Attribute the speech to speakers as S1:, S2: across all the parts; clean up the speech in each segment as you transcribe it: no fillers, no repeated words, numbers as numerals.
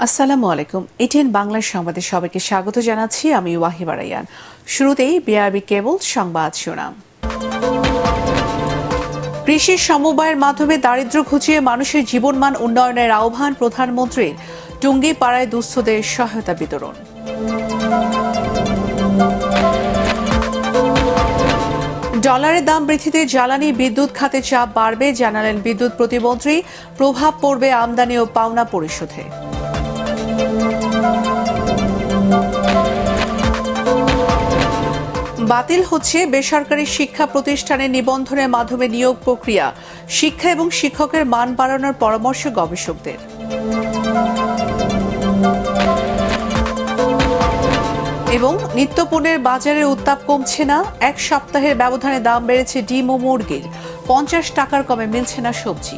S1: আসসালামু আলাইকুম। এটিএন বাংলার সংবাদে সবাইকে স্বাগত জানাচ্ছি। আমি ওয়াহিবা রায়ান। শুরুতেই বিআরবি কেবল সংবাদ শিরোনাম। কৃষি সমবায়ের মাধ্যমে দারিদ্র্য ঘুচিয়ে মানুষের জীবনমান উন্নয়নের আহ্বান প্রধানমন্ত্রীর। টুঙ্গিপাড়ায় দুস্থদের সহায়তা বিতরণ। ডলারের দাম বৃদ্ধিতে জ্বালানি বিদ্যুৎ খাতে চাপ বাড়বে জানালেন বিদ্যুৎ প্রতিমন্ত্রী। প্রভাব পড়বে আমদানি ও পাওনা পরিশোধে। বাতিল হচ্ছে বেসরকারি শিক্ষা প্রতিষ্ঠানের নিবন্ধনের মাধ্যমে নিয়োগ প্রক্রিয়া। শিক্ষা এবং শিক্ষকের মান বাড়ানোর পরামর্শ গবেষকদের। এবং নিত্যপণ্যের বাজারের উত্তাপ কমছে না। এক সপ্তাহের ব্যবধানে দাম বেড়েছে ডিম ও মুরগির। 50 টাকার কমে মিলছে না সবজি।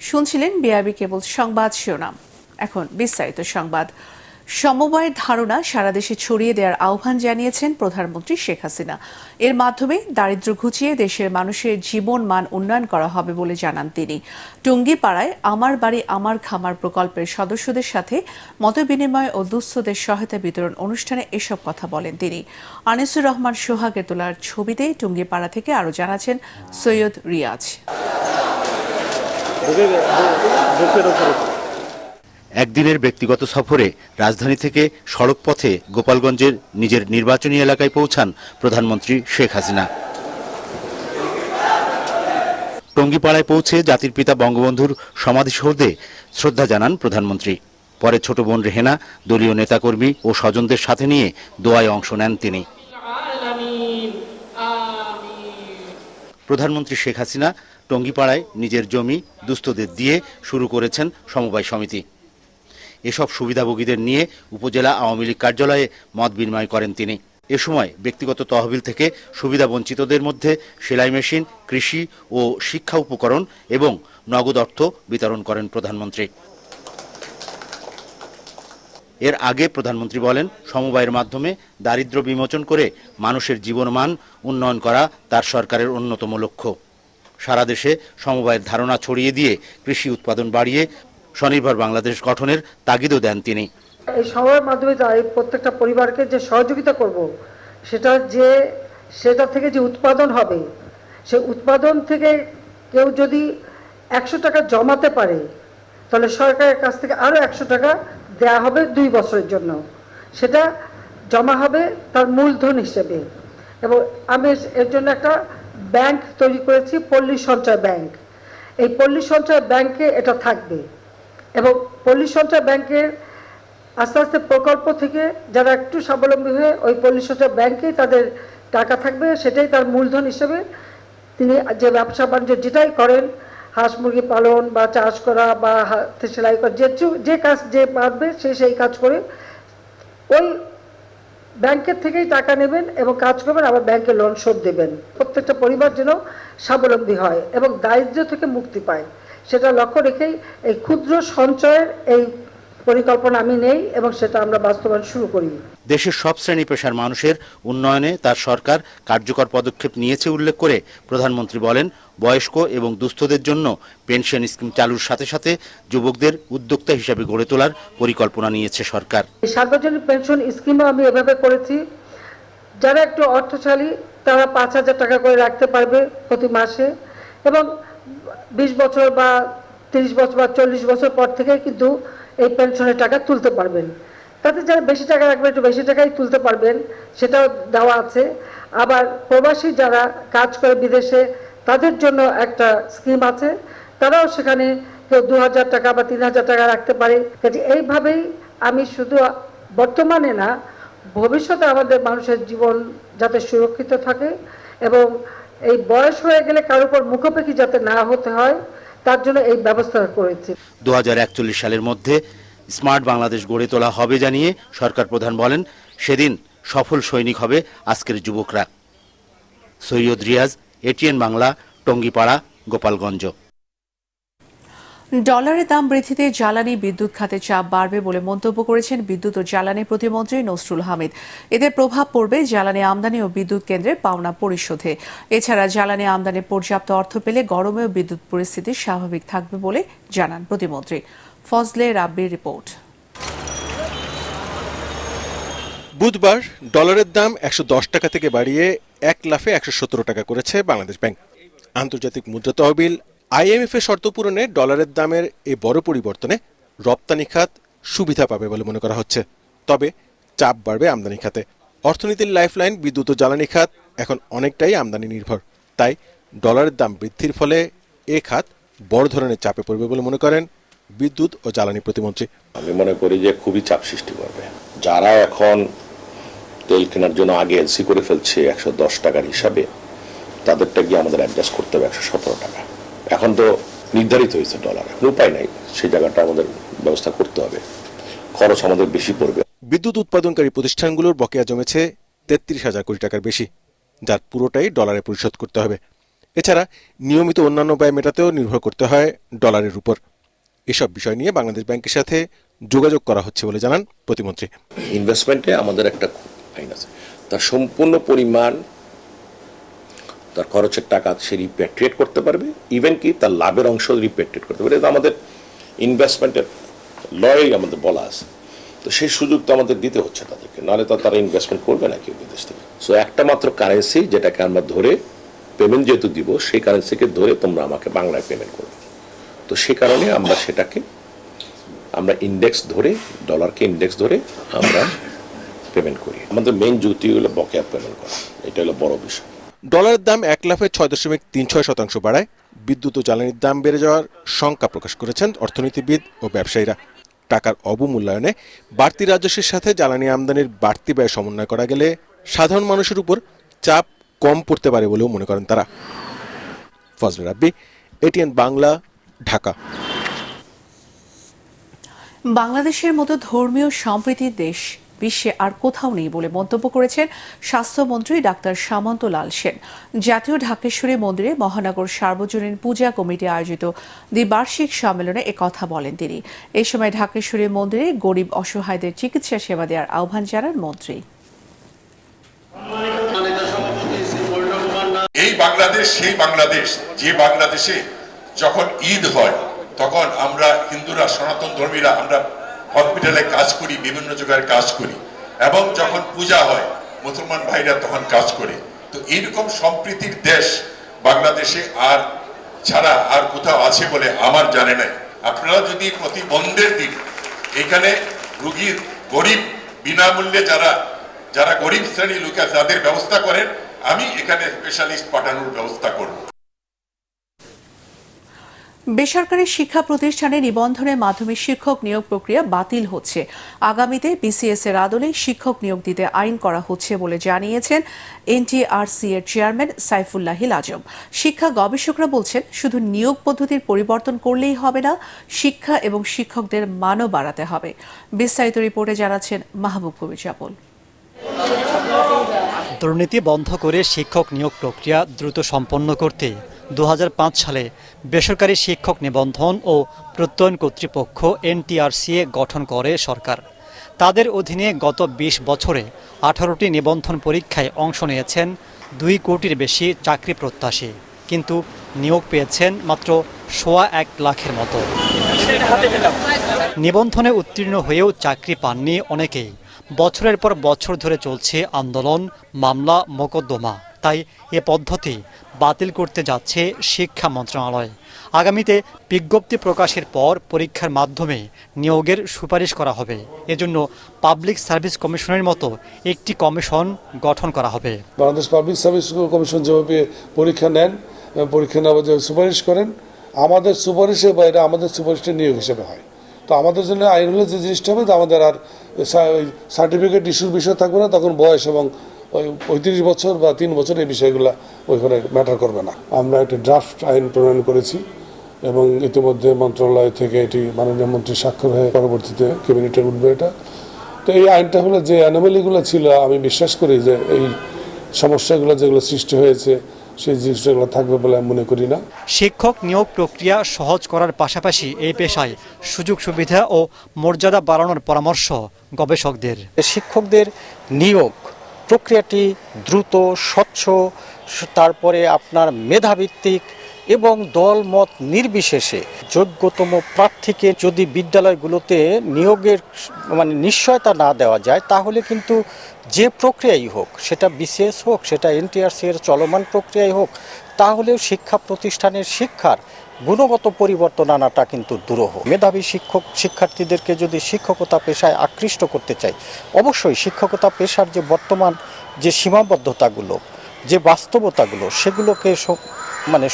S1: শুনছিলেন বিআরবি কেবল সংবাদ শিরোনাম। এখন বিস্তারিত সংবাদ। সমবায়ের ধারণা সারা দেশে ছড়িয়ে দেওয়ার আহ্বান জানিয়েছেন প্রধানমন্ত্রী শেখ হাসিনা। এর মাধ্যমে দারিদ্র্য ঘুচিয়ে দেশের মানুষের জীবন মান উন্নয়ন করা হবে বলে জানান তিনি। টুঙ্গিপাড়ায় আমার বাড়ি আমার খামার প্রকল্পের সদস্যদের সাথে মতবিনিময় ও দুস্থদের সহায়তা বিতরণ অনুষ্ঠানে এসব কথা বলেন তিনি। আনিসুর রহমান সোহাগের তোলার ছবিতে টুঙ্গিপাড়া থেকে আরও জানাচ্ছেন সৈয়দ রিয়াজ।
S2: একদিনের ব্যক্তিগত সফরে রাজধানী থেকে সড়ক পথে গোপালগঞ্জের নিজের নির্বাচনী এলাকায় পৌঁছান প্রধানমন্ত্রী শেখ হাসিনা। টঙ্গিপাড়ায় পৌঁছে জাতির পিতা বঙ্গবন্ধুর সমাধিসৌধে শ্রদ্ধা জানান প্রধানমন্ত্রী। পরে ছোট বোন রেহেনা, দলীয় নেতাকর্মী ও স্বজনদের সাথে নিয়ে দোয়ায় অংশ নেন তিনি। প্রধানমন্ত্রী শেখ হাসিনা টঙ্গিপাড়ায় নিজের জমি দুস্থদের দিয়ে শুরু করেছেন সমবায় সমিতি। এসব সুবিধাভোগীদের নিয়ে উপজেলা আওয়ামী লীগ কার্যালয়ে মত বিনিময় করেন তিনি। এ সময় ব্যক্তিগত তহবিল থেকে সুবিধা বঞ্চিতদের মধ্যে সেলাই মেশিন, কৃষি ও শিক্ষা উপকরণ এবং নগদ অর্থ বিতরণ করেন প্রধানমন্ত্রী। এর আগে প্রধানমন্ত্রী বলেন, সমবায়ের মাধ্যমে দারিদ্র্য বিমোচন করে মানুষের জীবনমান উন্নয়ন করা তার সরকারের অন্যতম লক্ষ্য। সারা দেশে সমবায়ের ধারণা ছড়িয়ে দিয়ে কৃষি উৎপাদন বাড়িয়ে স্বনির্ভর বাংলাদেশ গঠনের তাগিদও দেন তিনি।
S3: এই সমবায়ের মাধ্যমে প্রত্যেকটা পরিবারকে যে সহযোগিতা করব, সেটা থেকে যে উৎপাদন হবে, সে উৎপাদন থেকে কেউ যদি 100 টাকা জমাতে পারে, তাহলে সরকারের কাছ থেকে আরও 100 টাকা দেয়া হবে 2 বছরের জন্য। সেটা জমা হবে তার মূলধন হিসেবে। এবং আমি এর জন্য একটা ব্যাংক তৈরি করেছি, পল্লী সঞ্চয় ব্যাংক। এই পল্লী সঞ্চয় ব্যাংকে এটা থাকবে এবং পল্লী সঞ্চয় ব্যাংকের আস্তে আস্তে প্রকল্প থেকে যারা একটু স্বাবলম্বী হয়ে ওই পল্লী সঞ্চয় ব্যাংকেই তাদের টাকা থাকবে, সেটাই তার মূলধন হিসেবে তিনি যে ব্যবসা বাণিজ্য যেটাই করেন, হাঁস মুরগি পালন বা চাষ করা বা হাতে সেলাই করা, যে কাজ যে পারবে সেই কাজ করে ওই ব্যাংকের থেকেই টাকা নেবেন এবং কাজ করবেন, আবার ব্যাংকে লোন শোধ দেবেন। প্রত্যেকটা পরিবার যেন স্বাবলম্বী হয় এবং দারিদ্র্য থেকে মুক্তি পায়, সেটা লক্ষ্য রেখেই এই ক্ষুদ্র সঞ্চয়ের এই পরিকল্পনা আমি নেই এবং সেটা আমরা বাস্তবায়ন শুরু করি।
S2: দেশের সব শ্রেণী পেশার মানুষের উন্নয়নে তার সরকার কার্যকর পদক্ষেপ নিয়েছে উল্লেখ করে প্রধানমন্ত্রী বলেন, বয়স্ক এবং দুস্থদের জন্য পেনশন স্কিম চালুর সাথে সাথে যুবকদের উদ্যোক্তা হিসেবে গড়ে তোলার পরিকল্পনা নিয়েছে সরকার।
S3: সার্বজনীন পেনশন স্কিমও আমি এভাবে করেছি, যারা একটু অর্থশালী তারা 5,000 টাকা করে রাখতে পারবে প্রতি মাসে এবং 20 বছর বা 30 বছর বা 40 বছর পর থেকে কিন্তু এই পেনশনের টাকা তুলতে পারবেন। তাতে যারা বেশি টাকা রাখবেন একটু বেশি টাকাই তুলতে পারবেন, সেটাও দেওয়া আছে। আবার প্রবাসী যারা কাজ করে বিদেশে, তাদের জন্য একটা স্কিম আছে, তারাও সেখানে কেউ 2,000 টাকা বা 3,000 টাকা রাখতে পারে। কাজে এইভাবেই আমি শুধু বর্তমানে না, ভবিষ্যতে আমাদের মানুষের জীবন যাতে সুরক্ষিত থাকে এবং এই বয়স হয়ে গেলে কারোর উপর মুখোপেক্ষি যাতে না হতে হয়, তার জন্য এই ব্যবস্থা করেছি।
S2: 2041 সালের মধ্যে স্মার্ট বাংলাদেশ গড়ে তোলা হবে জানিয়ে সরকার প্রধান বলেন, সেদিন সফল সৈনিক হবে আজকের যুবকরা। সৈয়দ রিয়াজ, এটিএন বাংলা, টঙ্গিপাড়া, গোপালগঞ্জ।
S1: ডলারের দাম বৃদ্ধিতে জ্বালানি বিদ্যুৎ খাতে চাপ বাড়বে বলে মন্তব্য করেছেন বিদ্যুৎ ও জ্বালানি প্রতিমন্ত্রী নসরুল হামিদ। এতে প্রভাব পড়বে জ্বালানি আমদানি ও বিদ্যুৎ কেন্দ্রের পাওনা পরিশোধে। এছাড়া জ্বালানি আমদানির পর্যাপ্ত অর্থ পেলে গরমেও বিদ্যুৎ পরিস্থিতি স্বাভাবিক থাকবে বলে জানান প্রতিমন্ত্রী। ফজলে রাব্বির রিপোর্ট।
S4: বুধবার ডলারের দাম 110 টাকা থেকে বাড়িয়ে 1 লাফে 117 টাকা করেছে বাংলাদেশ ব্যাংক। আন্তর্জাতিক মুদ্রা তহবিল IMF এর শর্ত পূরণে ডলারের দামের এই বড় পরিবর্তনে রপ্তানি খাত সুবিধা পাবে বলে মনে করা হচ্ছে। তবে চাপ বাড়বে আমদানি খাতে। অর্থনীতির লাইফলাইন বিদ্যুৎ ও জ্বালানি খাত এখন অনেকটাই আমদানি নির্ভর। তাই ডলারের দাম বৃদ্ধির ফলে এ খাত বড় ধরনের চাপে পড়বে বলে মনে করেন বিদ্যুৎ ও জ্বালানি প্রতিমন্ত্রী।
S5: আমি মনে করি যে খুবই চাপ সৃষ্টি করবে। যারা এখন তেল কেনার জন্য আগে এলসি করে ফেলছে 110 টাকার হিসাবে, তাদেরটা গিয়ে আমাদের অ্যাডজাস্ট করতে হবে 117 টাকা। এখন তো নির্ধারিত হয়েছে ডলার, উপায় নাই, সেই জায়গাটা আমাদের ব্যবস্থা করতে হবে। খরচ আমাদের বেশি পড়বে।
S4: বিদ্যুৎ উৎপাদনকারী প্রতিষ্ঠানগুলোর বকেয়া জমেছে 33,000 কোটি টাকার বেশি, যার পুরোটাই ডলারে পরিশোধ করতে হবে। এছাড়া নিয়মিত অন্যান্য ব্যয় মেটাতেও নির্ভর করতে হয় ডলারের উপর। এসব বিষয় নিয়ে বাংলাদেশ ব্যাংকের সাথে যোগাযোগ করা হচ্ছে বলে জানান প্রতিমন্ত্রী।
S5: ইনভেস্টমেন্টে আমাদের একটা আইন আছে, তার সম্পূর্ণ পরিমাণ তার খরচের টাকা সে রিপ্যাট্রিয়েট করতে পারবে, ইভেন কি তার লাভের অংশ রিপ্যাট্রিয়েট করতে পারবে। এটা আমাদের ইনভেস্টমেন্টের লয়েই আমাদের বলা আছে। তো সেই সুযোগ তো আমাদের দিতে হচ্ছে তাদেরকে, নাহলে তো তারা ইনভেস্টমেন্ট করবে না কেউ বিদেশ থেকে। সো একটা মাত্র কারেন্সি যেটাকে আমরা ধরে পেমেন্ট যেহেতু দিব, সেই কারেন্সিকে ধরে তোমরা আমাকে বাংলায় পেমেন্ট করবে। তো সে কারণে আমরা সেটাকে ইন্ডেক্স ধরে, ডলারকে ইন্ডেক্স ধরে আমরা পেমেন্ট করি। আমাদের মেইন যুক্তি হলো বকেয়া পেমেন্ট করা, এটা হলো বড় বিষয়।
S4: ডলারের দাম 1 লাফে 6.36% বাড়ায় বিদ্যুৎ ও জ্বালানির দাম বেড়ে যাওয়ার শঙ্কা প্রকাশ করেছেন অর্থনীতিবিদ ও ব্যবসায়ীরা। টাকার অবমূল্যায়নে বাড়তি রাজস্বের সাথে জ্বালানি আমদানির বাড়তি ব্যয় সমন্বয় করা গেলে সাধারণ মানুষের উপর চাপ কম পড়তে পারে বলেও মনে করেন তারা। ফজলে রাব্বি, ATN বাংলা, ঢাকা।
S1: বাংলাদেশের মতো ধর্মীয় সম্প্রীতির দেশ বিশ্বে আর কোথাও নেই বলে মন্তব্য করেছেন স্বাস্থ্যমন্ত্রী ডাক্তার সামন্ত লাল সেন। জাতীয় ঢাকেশ্বরী মন্দিরে মহানগর সার্বজনীন পূজা কমিটি আয়োজিত দ্বিবার্ষিক সম্মেলনে একথা বলেন তিনি। এই সময় ঢাকেশ্বরী মন্দিরে গরিব অসহায়দের চিকিৎসা সেবা দেওয়ার আহ্বান জানান মন্ত্রী।
S6: এই বাংলাদেশ সেই বাংলাদেশ যে বাংলাদেশে যখন ঈদ হয় তখন আমরা হিন্দুরা, সনাতন ধর্মীরা আমরা হসপিটালে কাজ করি, বিভিন্ন জায়গায় কাজ করি, এবং যখন পূজা হয় মুসলমান ভাইরা তখন কাজ করে। তো এইরকম সম্প্রীতির দেশ বাংলাদেশে আর ছাড়া আর কোথাও আছে বলে আমার জানে নাই। আপনারা যদি প্রতি বন্ধের দিন এখানে রুগীর গরিব বিনামূল্যে যারা গরিব শ্রেণী লোক আছে তাদের ব্যবস্থা করেন, আমি এখানে স্পেশালিস্ট পাঠানোর ব্যবস্থা করব।
S1: বেসরকারি শিক্ষা প্রতিষ্ঠানে নিবন্ধনের মাধ্যমে শিক্ষক নিয়োগ প্রক্রিয়া বাতিল হচ্ছে। আগামীতে BCS এর আদলে শিক্ষক নিয়োগ দিতে আইন করা হচ্ছে বলে জানিয়েছেন NTRC এর চেয়ারম্যান সাইফুল্লাহিল আজম। শিক্ষা গবেষকরা বলছেন, শুধু নিয়োগ পদ্ধতির পরিবর্তন করলেই হবে না, শিক্ষা এবং শিক্ষকদের মানও বাড়াতে হবে। বিস্তারিত রিপোর্টে জানাচ্ছেন মাহবুব কবির চাপল।
S7: দুর্নীতি বন্ধ করে শিক্ষক নিয়োগ প্রক্রিয়া দ্রুত সম্পন্ন করতে 2005 সালে বেসরকারি শিক্ষক নিবন্ধন ও প্রত্যয়ন কর্তৃপক্ষ NTRC গঠন করে সরকার। তাদের অধীনে গত 20 বছরে 18টি নিবন্ধন পরীক্ষায় অংশ নিয়েছেন 2 কোটির বেশি চাকরি প্রত্যাশী, কিন্তু নিয়োগ পেয়েছেন মাত্র 1.25 লাখের মতো। নিবন্ধনে উত্তীর্ণ হয়েও চাকরি পাননি অনেকেই। বছরের পর বছর ধরে চলছে আন্দোলন, মামলা, মোকদ্দমা। তাই এ পদ্ধতি বাতিল করতে যাচ্ছে শিক্ষা মন্ত্রণালয়। আগামীতে বিজ্ঞপ্তি প্রকাশের পর পরীক্ষার মাধ্যমে নিয়োগের সুপারিশ করা হবে। এজন্য পাবলিক সার্ভিস কমিশনের মতো একটি কমিশন গঠন করা হবে।
S8: বাংলাদেশ পাবলিক সার্ভিস কমিশন যেভাবে পরীক্ষা নেন, পরীক্ষা নেওয়ার যে সুপারিশ করেন, আমাদের সুপারিশের বাইরে আমাদের সুপারিশটা নিয়োগ হিসেবে হয়। তো আমাদের জন্য আইন হলে যে জিনিসটা হবে, আমাদের আর সার্টিফিকেট ইস্যুর বিষয় থাকবে না, তখন বয়স এবং 35 বছর বা 3 বছর এই বিষয়গুলো ওইখানে ম্যাটার করবে না। আমরা একটা ড্রাফট আইন প্রণয়ন করেছি এবং ইতিমধ্যে মন্ত্রণালয় থেকে এটি মাননীয় মন্ত্রী স্বাক্ষর হয়ে পরবর্তীতে ক্যাবিনেটে উঠবে এটা। তো এই আইনটা হলো যে অ্যানোমালিগুলো ছিল, আমি বিশ্বাস করি যে এই সমস্যাগুলো যেগুলো সৃষ্টি হয়েছে সেই জিনিসগুলো থাকবে বলে আমি মনে করি না।
S7: শিক্ষক নিয়োগ প্রক্রিয়া সহজ করার পাশাপাশি এই পেশায় সুযোগ সুবিধা ও মর্যাদা বাড়ানোর পরামর্শ গবেষকদের।
S9: শিক্ষকদের নিয়োগ প্রক্রিয়াটি দ্রুত, স্বচ্ছ, তারপরে আপনার মেধাভিত্তিক এবং দলমত নির্বিশেষে যোগ্যতম প্রার্থীকে যদি বিদ্যালয়গুলোতে নিয়োগের নিশ্চয়তা না দেওয়া যায়, তাহলে কিন্তু যে প্রক্রিয়াই হোক, সেটা বিসিএস হোক, সেটা এনটিআরসি এর চলমান প্রক্রিয়াই হোক, তাহলেও শিক্ষা প্রতিষ্ঠানের শিক্ষার গুণগত পরিবর্তন আনাটা কিন্তু দুরূহ। মেধাবী শিক্ষার্থীদেরকে যদি শিক্ষকতা পেশায় আকৃষ্ট করতে চাই, অবশ্যই শিক্ষকতা পেশার যে বর্তমান যে সীমাবদ্ধতাগুলো, যে বাস্তবতাগুলো, সেগুলোকে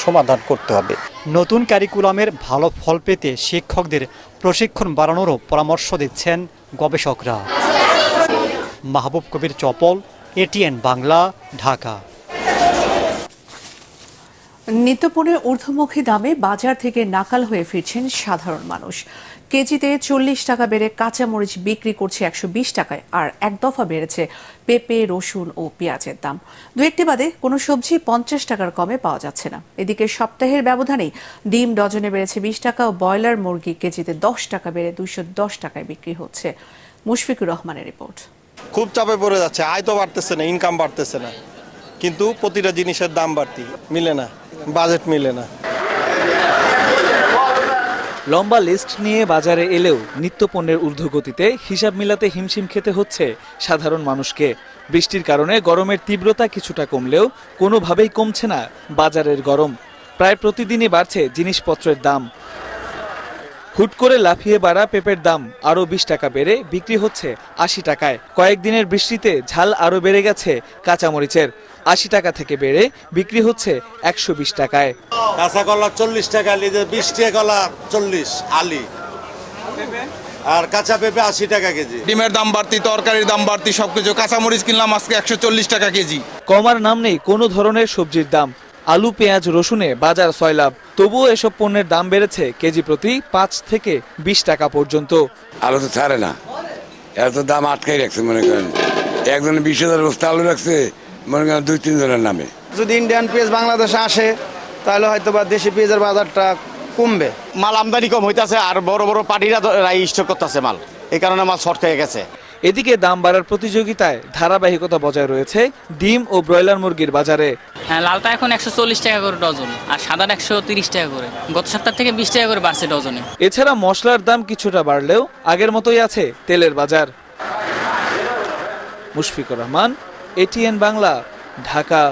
S9: সমাধান করতে হবে।
S7: নতুন ক্যারিকুলামের ভালো ফল পেতে শিক্ষকদের প্রশিক্ষণ বাড়ানোরও পরামর্শ দিচ্ছেন গবেষকরা। মাহবুব কবির চপল, এটিএন বাংলা, ঢাকা।
S1: নিত্যপণ্যের ঊর্ধ্বমুখী দামে বাজার থেকে নাকাল হয়ে ফিরছেন সাধারণ মানুষ। কেজিতে 40 টাকা বেড়ে কাঁচামরিচ বিক্রি করছে 120 টাকায়, আর এক দফা বেড়েছে পেঁপে, রসুন ও পেঁয়াজের দাম। দু একটি বাদে কোনো সবজি 50 টাকার কমে পাওয়া যাচ্ছে না। এদিকে সপ্তাহের ব্যবধানেই ডিম ডজনে বেড়েছে 20 টাকা ও ব্রয়লার মুরগি কেজিতে 10 টাকা বেড়ে 210 টাকায় বিক্রি হচ্ছে। মুশফিকুর রহমানের রিপোর্ট।
S10: খুব চাপে পড়ে যাচ্ছে, আয় তো বাড়তেছে না, ইনকাম বাড়তেছে না, কিন্তু প্রতিটা জিনিসের দাম বাড়তি, মিলে না, বাজেট মিলে না।
S11: লম্বা লিস্ট নিয়ে বাজারে এলেও নিত্যপণ্যের ঊর্ধ্বগতিতে হিসাব মিলাতে হিমশিম খেতে হচ্ছে সাধারণ মানুষকে। বৃষ্টির কারণে গরমের তীব্রতা কিছুটা কমলেও কোনোভাবেই কমছে না বাজারের গরম। প্রায় প্রতিদিনই বাড়ছে জিনিসপত্রের দাম। হুট করে লাফিয়ে বাড়া পেঁপের দাম আরও 20 টাকা বেড়ে বিক্রি হচ্ছে 80 টাকায়। কয়েকদিনের বৃষ্টিতে ঝাল আরও বেড়ে গেছে কাঁচামরিচের। 80 টাকা থেকে বেড়ে বিক্রি হচ্ছে 120 টাকায়।
S12: কাঁচা কলা 40 টাকা, 20 টাকা কলা 40 আলি, আর কাঁচা পেঁপে 80 টাকা কেজি।
S13: ডিমের দাম বাড়তি, তরকারির দাম বাড়তি, সবকিছু। কাঁচামরিচ কিনলাম আজকে 140 টাকা কেজি।
S11: কমার নাম নেই কোনো ধরনের সবজির দাম। আলু, পেঁয়াজ, রসুনে বাজার সয়লাভ। তবুও এসব পণ্যের দাম বেড়েছে কেজি প্রতি 5 থেকে 20 টাকা পর্যন্ত।
S14: আলু তো ছাড়ে না, এত দাম আটকাই রাখছে। মনে করেন একজনে 20,000 বস্তা আলু রাখছে, মনে করেন 2-3 জনের নামে।
S10: যদি ইন্ডিয়ান পেঁয়াজ বাংলাদেশে আসে, তাহলে হয়তো বা দেশি পেঁয়াজের বাজারটা কমবে।
S12: মাল আমদানি কম হইতাছে, আর বড় বড় পার্টিরা স্টক করতেছে মাল, এই কারণে মাল শর্ট হয়ে গেছে।
S11: এদিকে দাম বাড়ার প্রতিযোগিতায় ধারাবাহিকতা বজায় রয়েছে ডিম ও ব্রয়লার মুরগির বাজারে।
S15: হ্যাঁ, লালটা এখন 140 টাকা করে ডজন, আর সাদাটা 130 টাকা করে। গত সপ্তাহ থেকে 20 টাকা করে বাড়ছে ডজনে।
S11: এছাড়া মশলার দাম কিছুটা বাড়লেও আগের মতোই আছে তেলের বাজার। মুশফিকুর রহমান, এটিএন বাংলা, ঢাকা।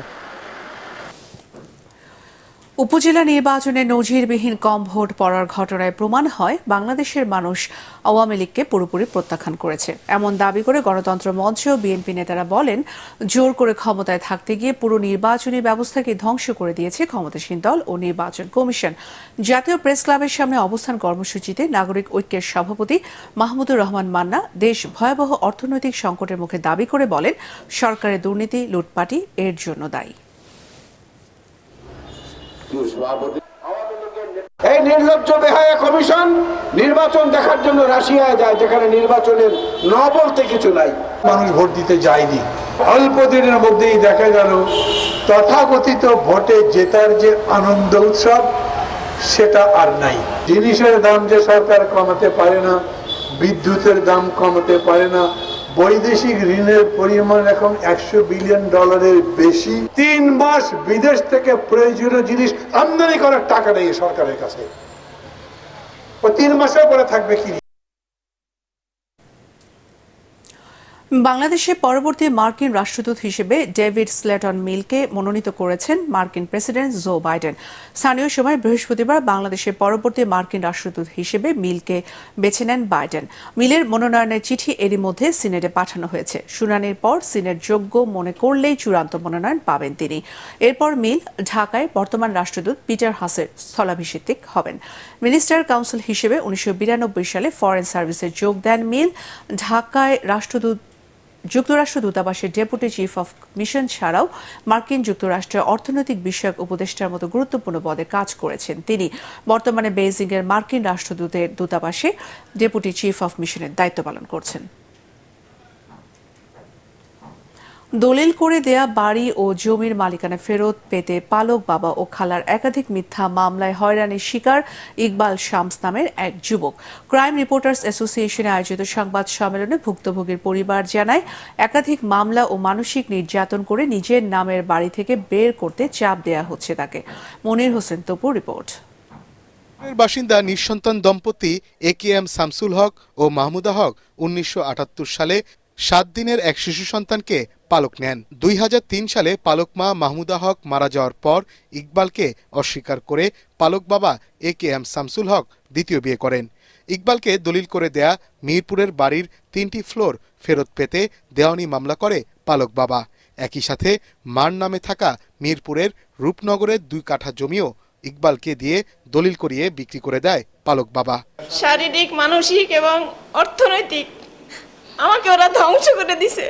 S1: উপজেলা নির্বাচনে নজিরবিহীন কম ভোট পড়ার ঘটনায় প্রমাণ হয় বাংলাদেশের মানুষ আওয়ামী লীগকে পুরোপুরি প্রত্যাখ্যান করেছে। এমন দাবি করে গণতন্ত্র মঞ্চ ও বিএনপি নেতারা বলেন, জোর করে ক্ষমতায় থাকতে গিয়ে পুরো নির্বাচনী ব্যবস্থাকে ধ্বংস করে দিয়েছে ক্ষমতাসীন দল ও নির্বাচন কমিশন। জাতীয় প্রেস ক্লাবের সামনে অবস্থান কর্মসূচিতে নাগরিক ঐক্যের সভাপতি মাহমুদুর রহমান মান্না দেশ ভয়াবহ অর্থনৈতিক সংকটের মুখে দাবি করে বলেন, সরকারের দুর্নীতি, লুটপাটি এর জন্য দায়ী।
S16: এই নির্লজ্জ বেহায়া কমিশন নির্বাচন দেখার জন্য রাশিয়ায় যায়, যেখানে নির্বাচনের ন বলতে কিছু নাই।
S17: মানুষ ভোট দিতে যায়নি। অল্প দিনের মধ্যেই দেখা গেল তথাকথিত ভোটে জেতার যে আনন্দ উৎসব, সেটা আর নাই। জিনিসের দাম যে সরকার কমাতে পারে না, বিদ্যুতের দাম কমাতে পারে না, বৈদেশিক ঋণের পরিমাণ এখন $100 বিলিয়ন বেশি। 3 মাস বিদেশ থেকে প্রয়োজনীয় জিনিস আমদানি করার টাকা নেই সরকারের কাছে। 3 মাসের পরে থাকবে কি?
S1: বাংলাদেশে পরবর্তী মার্কিন রাষ্ট্রদূত হিসেবে ডেভিড স্লেটন মিলকে মনোনীত করেছেন মার্কিন প্রেসিডেন্ট জো বাইডেন। স্থানীয় সময় বৃহস্পতিবার বাংলাদেশের পরবর্তী মার্কিন রাষ্ট্রদূত হিসেবে মিলকে বেছে নেন বাইডেন। মিলের মনোনয়নের চিঠি এরই মধ্যে সিনেটে পাঠানো হয়েছে। শুনানির পর সিনেট যোগ্য মনে করলেই চূড়ান্ত মনোনয়ন পাবেন তিনি। এরপর মিল ঢাকায় বর্তমান রাষ্ট্রদূত পিটার হাসের স্থলাভিষিক্ত হবেন। মিনিস্টার কাউন্সিল হিসেবে 1992 সালে ফরেন সার্ভিসে যোগ দেন মিল। ঢাকায় যুক্তরাষ্ট্র দূতাবাসের ডেপুটি চিফ অফ মিশন ছাড়াও মার্কিন যুক্তরাষ্ট্রের অর্থনৈতিক বিষয়ক উপদেষ্টার মতো গুরুত্বপূর্ণ পদে কাজ করেছেন তিনি। বর্তমানে বেইজিংয়ের মার্কিন রাষ্ট্রদূতের দূতাবাসে ডেপুটি চিফ অফ মিশনের দায়িত্ব পালন করছেন। দলিল করে দেয়া বাড়ি ও জমির মালিকানা ফেরত পেতে পালক বাবা ও খালার একাধিক মিথ্যা মামলায় হয়রানির শিকার ইকবাল শামস নামের এক যুবক। ক্রাইম রিপোর্টার্স অ্যাসোসিয়েশনে আয়োজিত সংবাদ সম্মেলনে ভুক্তভোগীর পরিবার জানায়, একাধিক মামলা ও মানসিক নির্যাতন করে নিজের নামের বাড়ি থেকে বের করতে চাপ দেয়া হচ্ছে তাকে। মনির হোসেন তপু রিপোর্ট।
S18: বাসিন্দা নিঃসন্তান দম্পতি AKM শামসুল হক ও মাহমুদা হক 1978 সালে 7 দিনের এক শিশু সন্তানকে পালক নেন। 2003 সালে পালক মা মাহমুদা হক মারা যাওয়ার পর ইকবালকে অস্বীকার করে পালক বাবা AKM শামসুল হক দ্বিতীয় বিয়ে করেন। ইকবালকে দলিল করে দেয়া মিরপুরের বাড়ির 3টি ফ্লোর ফেরত পেতে দেওয়ানি মামলা করে পালক বাবা। একই সাথে মার নামে থাকা মিরপুরের রূপনগরের 2 কাঠা জমিও ইকবালকে দিয়ে দলিল করিয়ে বিক্রি করে দেয় পালক বাবা।
S19: শারীরিক, মানসিক এবং অর্থনৈতিক আমাকে ওরা ধ্বংস করে দিছে।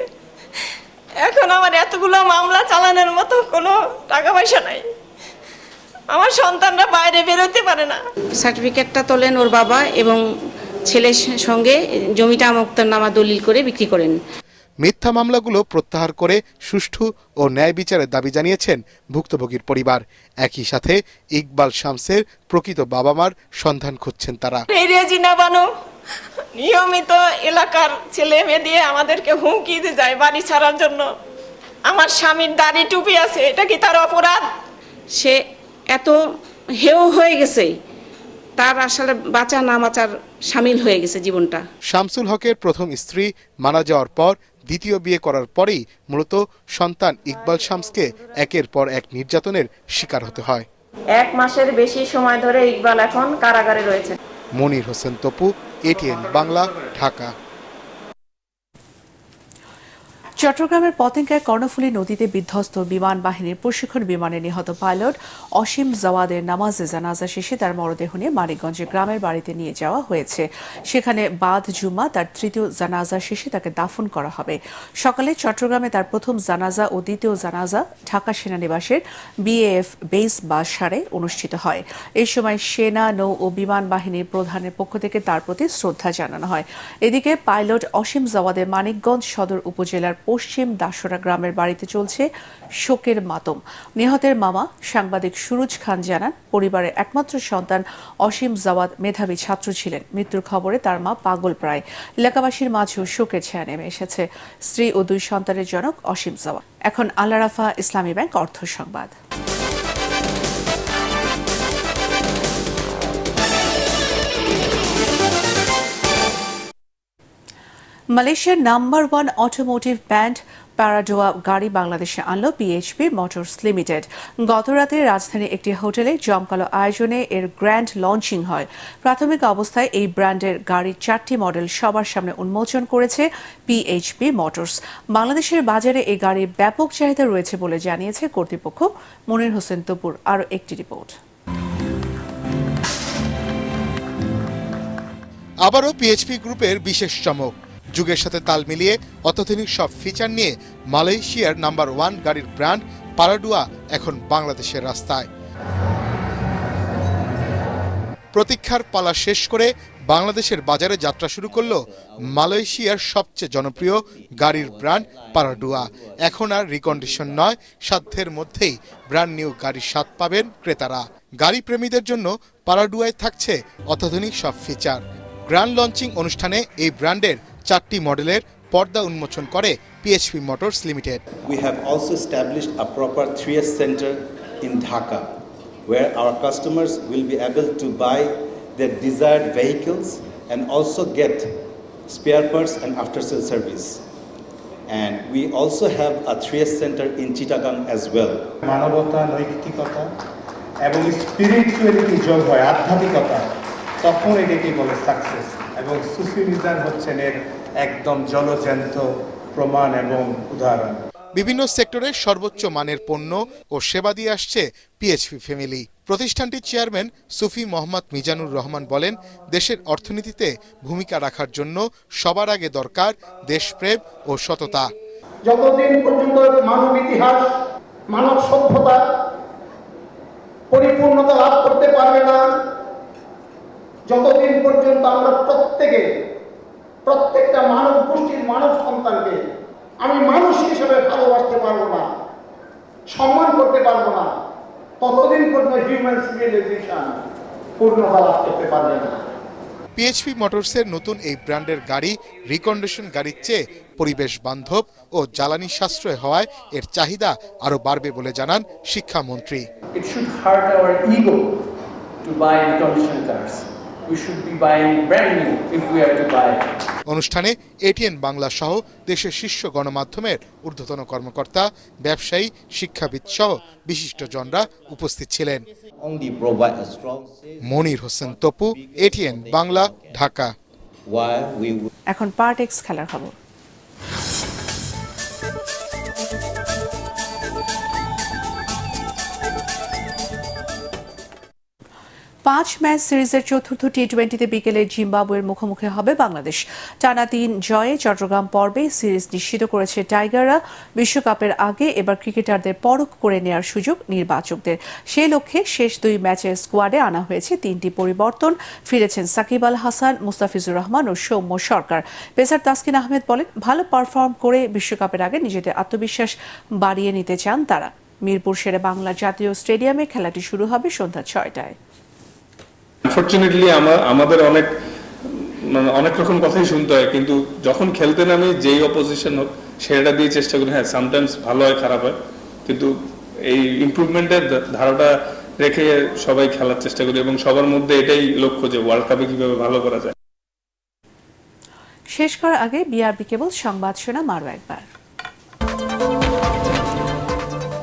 S19: এখন আমার এতগুলো মামলা চালানোর মতো কোনো টাকা পয়সা নাই। আমার সন্তানরা বাইরে বেরোতে পারে না।
S20: সার্টিফিকেটটা তোলেন ওর বাবা এবং ছেলের সঙ্গে জমিটা মুক্তনামা দলিল করে বিক্রি করেন।
S18: মিথ্যা মামলাগুলো প্রত্যাহার করে সুষ্ঠু ও ন্যায় বিচারের দাবি জানিয়েছেন ভুক্তভোগীর পরিবার। একই সাথে ইকবাল শামসের প্রকৃত বাবা মার সন্ধান খুঁজছেন তারা।
S19: নিয়মিত এলাকার ছেলে মেয়ে দিয়ে আমাদেরকে হুমকি দিয়ে যায় বাড়ি ছাড়ার জন্য। আমার স্বামীর দাড়ি টুপি আছে, এটা কি তার অপরাধ?
S20: সে এত হেয় হয়ে গেছে, তার আসলে বাঁচা না বাঁচার শামিল হয়ে গেছে জীবনটা।
S18: শামসুল হকের প্রথম স্ত্রী মারা যাওয়ার পর দ্বিতীয় বিয়ে করার পরেই মূলত সন্তান ইকবাল শামসকে একের পর এক নির্যাতনের শিকার হতে হয়।
S19: 1 মাসের বেশি সময় ধরে ইকবাল এখন কারাগারে রয়েছে।
S18: মনির হোসেন তপু, ATN বাংলা, ঢাকা।
S1: চট্টগ্রামের পতেঙ্গায় কর্ণফুলী নদীতে বিধ্বস্ত বিমান বাহিনীর প্রশিক্ষণ বিমানে নিহত পাইলট অসীম জাওয়াদের নামাজে জানাজা শেষে তার মরদেহ নিয়ে মানিকগঞ্জে গ্রামের বাড়িতে নিয়ে যাওয়া হয়েছে। সেখানে বাদ জুমা তার তৃতীয় জানাজা শেষে তাকে দাফন করা হবে। সকালে চট্টগ্রামে তার প্রথম জানাজা ও দ্বিতীয় জানাজা ঢাকা সেনানিবাসের BAF বেস বাসারে অনুষ্ঠিত হয়। এই সময় সেনা, নৌ ও বিমান বাহিনীর প্রধানের পক্ষ থেকে তার প্রতি শ্রদ্ধা জানানো হয়। এদিকে পাইলট অসীম জাওয়াদের মানিকগঞ্জ সদর উপজেলার পশ্চিম দাসরা গ্রামের বাড়িতে চলছে শোকের মাতম। নিহতের মামা সাংবাদিক সুরুজ খান জানান, পরিবারের একমাত্র সন্তান অসীম জাওয়াদ মেধাবী ছাত্র ছিলেন। মৃত্যুর খবরে তার মা পাগল প্রায়। এলাকাবাসীর মাঝেও শোকের ছায়া নেমে এসেছে। স্ত্রী ও 2 সন্তানের জনক অসীম জাওয়াদ। এখন আল রাফা ইসলামী ব্যাংক অর্থ সংবাদ। মালয়েশিয়ার নাম্বার 1 অটোমোটিভ ব্র্যান্ড প্যারাডোয়া গাড়ি বাংলাদেশে আনলো PHP মোটরস লিমিটেড। গতরাতে রাজধানীর একটি হোটেলে জমকালো আয়োজনে এর গ্র্যান্ড লঞ্চিং হয়। প্রাথমিক অবস্থায় এই ব্র্যান্ডের গাড়ির 4টি মডেল সবার সামনে উন্মোচন করেছে PHP মোটরস। বাংলাদেশের বাজারে এই গাড়ির ব্যাপক চাহিদা রয়েছে বলে জানিয়েছে কর্তৃপক্ষ। মনির হোসেন তপুর আরও একটি রিপোর্ট।
S18: আবারও PHP গ্রুপের বিশেষ চমক। যুগের সাথে তাল মিলিয়ে অত্যাধুনিক সব ফিচার নিয়ে মালয়েশিয়ার নাম্বার 1 গাড়ির ব্র্যান্ড প্যারাডোয়া এখন বাংলাদেশের রাস্তায়। প্রতীক্ষার পালা শেষ করে বাংলাদেশের বাজারে যাত্রা শুরু করলো মালয়েশিয়ার সবচেয়ে জনপ্রিয় গাড়ির ব্র্যান্ড প্যারাডোয়া। এখন আর রিকন্ডিশন নয়, সাধ্যের মধ্যেই ব্র্যান্ড নিউ গাড়ির স্বাদ পাবেন ক্রেতারা। গাড়ি প্রেমীদের জন্য প্যারাডোয়ায় থাকছে অত্যাধুনিক সব ফিচার। গ্র্যান্ড লঞ্চিং অনুষ্ঠানে এই ব্র্যান্ডের 4টি মডেলের পর্দা উন্মোচন করে PHP motors limited.
S21: We have also established a proper 3S center in Dhaka where our customers will be able to buy their desired vehicles and also get spare parts and after sale service. And we also have a 3S center in Chittagong as well.
S22: মানবতা, নৈতিকতা এবং spirituality যোগ হয়, আধ্যাত্মিকতা, তখন এটাকে বলে success. এবং সুফি মিজান হচ্ছেন এর একদম জলজ্যান্ত প্রমাণ এবং উদাহরণ।
S18: বিভিন্ন সেক্টরে সর্বোচ্চ মানের পণ্য ও সেবা দিয়ে আসছে PHP ফ্যামিলি। প্রতিষ্ঠানটির চেয়ারম্যান সুফি মোহাম্মদ মিজানুর রহমান বলেন, দেশের অর্থনীতিতে ভূমিকা রাখার জন্য সবার আগে দরকার দেশপ্রেম ও সততা।
S16: যতদিন পর্যন্ত মানব ইতিহাস, মানব সভ্যতা পরিপূর্ণতা লাভ করতে পারবে না, যতদিন পর্যন্ত আমরা প্রত্যেকটা মানব গোষ্ঠীর মানব সন্তানকে আমি মানুষ হিসেবে ভালোবাসি সম্মান করতে পারবো না ততদিন পর্যন্ত হিউম্যান সিভিলাইজেশন পূর্ণতা লাভ করতে পারবে না।
S18: পিএইচপি মোটরসের নতুন এই ব্র্যান্ডের গাড়ি রিকন্ডিশন গাড়ির চেয়ে পরিবেশ বান্ধব ও জ্বালানি সাশ্রয় হওয়ায় এর চাহিদা আরও বাড়বে বলে জানান শিক্ষামন্ত্রী।
S2: It should hurt our ego to buy reconditioned cars. We should be buying brand new if we are to buy.
S18: অনুষ্ঠানে এটিএন বাংলা সহ দেশের শীর্ষ গণমাধ্যমের ঊর্ধ্বতন কর্মকর্তা, ব্যবসায়ী, শিক্ষাবিদ সহ বিশিষ্টজনরা উপস্থিত ছিলেন। মনির হোসেন তপু, এটিএন বাংলা, ঢাকা।
S1: এখন পার্টেক্স খেলার খবর। পাঁচ ম্যাচ সিরিজের চতুর্থ টি-20তে বিকেলে জিম্বাবুয়ের মুখোমুখি হবে বাংলাদেশ। টানা 3 জয়ে চট্টগ্রাম পর্বে সিরিজ নিশ্চিত করেছে টাইগাররা। বিশ্বকাপের আগে এবার ক্রিকেটারদের পরখ করে নেওয়ার সুযোগ নির্বাচকদের। সেই লক্ষ্যে শেষ 2 ম্যাচের স্কোয়াডে আনা হয়েছে 3টি পরিবর্তন। ফিরেছেন সাকিব আল হাসান, মুস্তাফিজুর রহমান ও সৌম্য সরকার। পেসার তাসকিন আহমেদ বলেন, ভালো পারফর্ম করে বিশ্বকাপের আগে নিজেদের আত্মবিশ্বাস বাড়িয়ে নিতে চান তারা। মিরপুর শেরে বাংলা জাতীয় স্টেডিয়ামে খেলাটি শুরু হবে সন্ধ্যা 6টায়।
S3: আনফরচুনেটলি আমাদের অনেক রকম কথাই শুনতে হয়, কিন্তু যখন খেলতে নামে যেই অপোজিশন হোক সেটা দিয়ে চেষ্টা করি। হ্যাঁ, সামটাইমস ভালো হয়, খারাপ হয়, কিন্তু এই ইমপ্রুভমেন্টের ধারাটা রেখে সবাই খেলার চেষ্টা করি এবং সবার মধ্যে এটাই লক্ষ্য যে ওয়ার্ল্ড কাপে কিভাবে ভালো করা যায়।
S1: শেষ করার আগে বিআরবি কেবল সংবাদ শোনাম আরও একবার।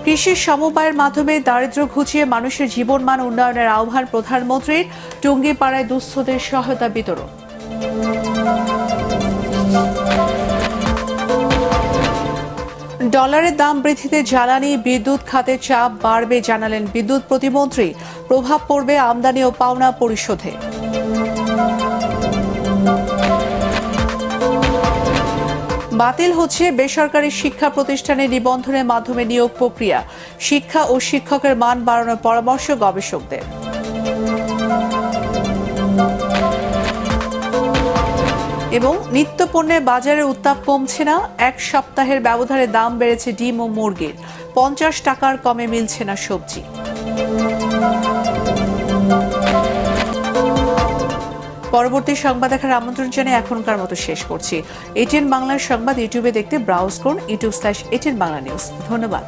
S1: কৃষি সমবায়ের মাধ্যমে দারিদ্র্য ঘুচিয়ে মানুষের জীবনমান উন্নয়নের আহ্বান প্রধানমন্ত্রীর। টুঙ্গিপাড়ায় দুস্থদের সহায়তা বিতরণ। ডলারের দাম বৃদ্ধিতে জ্বালানি বিদ্যুৎ খাতে চাপ বাড়বে জানালেন বিদ্যুৎ প্রতিমন্ত্রী। প্রভাব পড়বে আমদানি ও পাওনা পরিশোধে। বাতিল হচ্ছে বেসরকারি শিক্ষা প্রতিষ্ঠানে নিবন্ধনের মাধ্যমে নিয়োগ প্রক্রিয়া। শিক্ষা ও শিক্ষকের মান বাড়ানোর পরামর্শ গবেষকদের। এবং নিত্যপণ্যের বাজারের উত্তাপ কমছে না। 1 সপ্তাহের ব্যবধানে দাম বেড়েছে ডিম ও মুরগির। 50 টাকার কমে মিলছে না সবজি। পরবর্তী সংবাদ দেখার আমন্ত্রণ জানিয়ে এখনকার মতো শেষ করছি। এটিএন বাংলার সংবাদ ইউটিউবে দেখতে ব্রাউজ করুন youtube/ATN Bangla News। ধন্যবাদ।